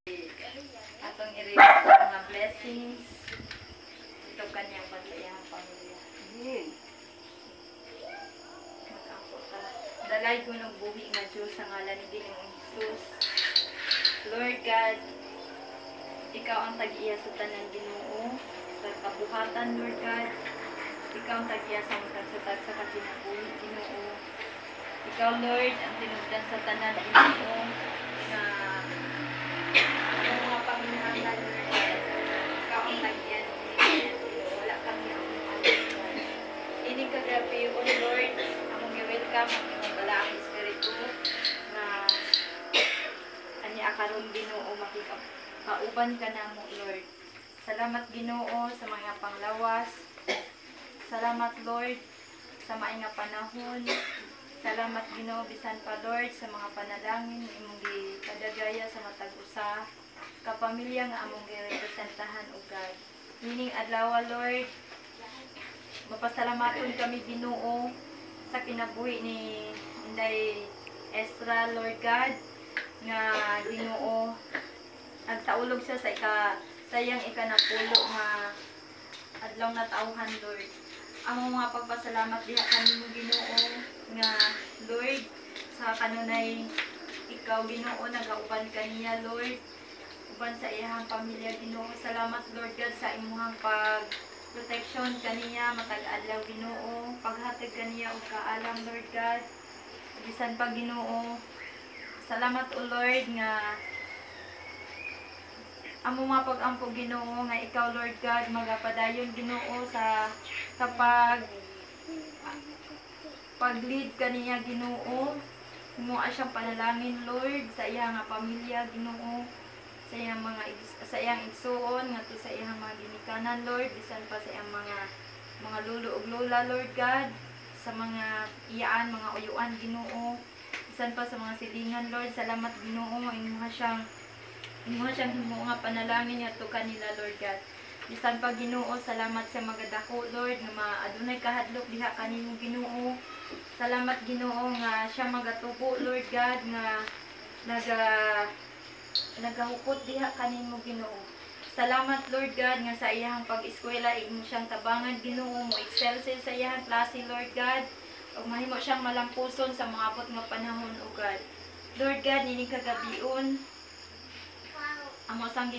Atong i-release sa mga blessings. Ito kanyang pansayang pamilya. Mag-ako ka. Dalay ko ng buhi nga Diyos sa ngalan ni Ginoong Jesus. Lord God, Ikaw ang tag-iya sa tanan Ginoo. Sa kabuhatan, Lord God. Ikaw ang tag-iya sa matag sa katinabuhi, Ginoo. Ikaw, Lord, ang tinugdan sa tanan Ginoo. Na mga panginahan, Lord God. Ikaw ang tag-iya ng Ginoo. Wala kami ang mga ini kagabi, O Lord, among i-welcome ang imong balaang Espiritu na anya karon Ginoo makikauban ka namo, Lord. Salamat Ginoo sa mga panglawas. Salamat Lord sa maayong panahon. Salamat Ginoo bisan pa Lord sa mga panalangin imong gipadagaya sa matag usa ka pamilya nga among girepresentahan o God. Meaning adlaw Lord, mapasalamaton kami Ginoo sa kinabuhi ni Inday Ezra, Lord God, nga Ginoo nagsaulog siya sa sayang ikanapulo nga adlaw na tawhan, Lord. Ang mga pagpasalamat diha kanimo Ginoo nga Lord sa kanunay ikaw Ginoo nagauban kaniya, Lord, uban sa iyang pamilya Ginoo. Salamat Lord God sa imong protection kaniya matag adlaw Ginoo, paghatag kaniya og kaalam Lord God bisan pa Ginoo. Salamat o Lord nga amo mga pag-ampo Ginoo nga ikaw Lord God magapadayon Ginoo sa pag-lead kaniya Ginoo. Himoa siyang panalangin Lord sa iyang pamilya Ginoo, sa iyang igsuon ngadto sa iyang mga ginikanan Lord, bisan pa sa iyang mga lulo ug lola Lord God, sa mga iyaan mga uyuan Ginoo, bisan pa sa mga silingan Lord. Salamat Ginoo imuha siyang himo nga panalangin ngadto kanila Lord God. Bisan pa Ginoo, salamat sa magadako Lord nga maadunay kahadlok diha kanimo Ginoo. Salamat Ginoo nga siya magatubo Lord God nga nagahukot diha kanimo Ginoo. Salamat Lord God nga sa iyang pag-eskwela imo siyang tabangan Ginoo, mo excel sa iyang klase Lord God, ug mahimo siyang malampuson sa mga abot nga panahon o God. Lord God, nini kagabion amo sang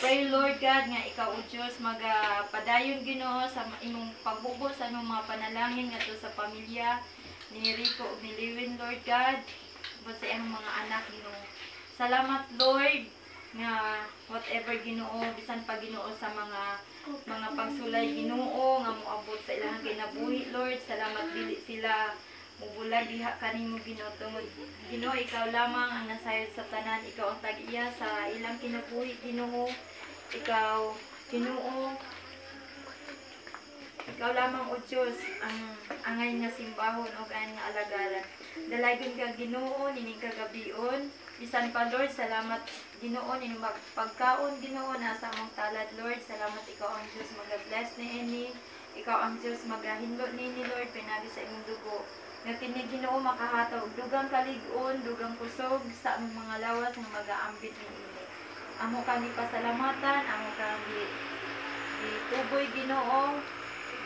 pray Lord God nga ikaw o Diyos magapadayon Ginoo sa imong pagbubo sa imong mga panalangin ngadto sa pamilya ni Rico ug ni Lewin Lord God, ug sa iyang mga anak Ginoo. Salamat Lord nga whatever Ginoo, bisan pa Ginoo sa mga pagsulay Ginoo nga moabot sa ilang kinabuhi Lord. Salamat dili sila mubulag diha kanimo Ginoo tungod Ginoo ikaw lamang ang nasayod sa tanan, ikaw ang tag-iya sa ilang kinabuhi Ginoo. Ikaw Ginoo, ikaw lamang o Diyos ang angay nga simbahon o angay nga alagaran. Dalagon ka Ginoo nining kagabion, bisan pa Lord. Salamat Ginoo nining pagkaon Ginoo nasa among talad Lord. Salamat ikaw ang Diyos mag-bless niini, ikaw ang Diyos magahinlo nini Lord pinaagi sa imong dugo nga kini Ginoo makahataw og dugang kalig-on, dugang kusog sa among mga lawas nga mag-aambit niini. Amo kami pasalamatan, amo kami ituboy Ginoo,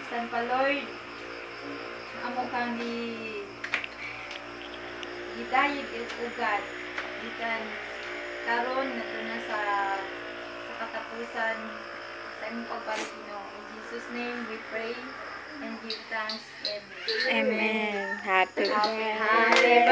bisan pa Lord amo kami gidayeg ugat gikan karon nato na sa katapusan sa imong pagbalik Ginoo. In Jesus name we pray and give thanks. Amen. Amen. Happy Happy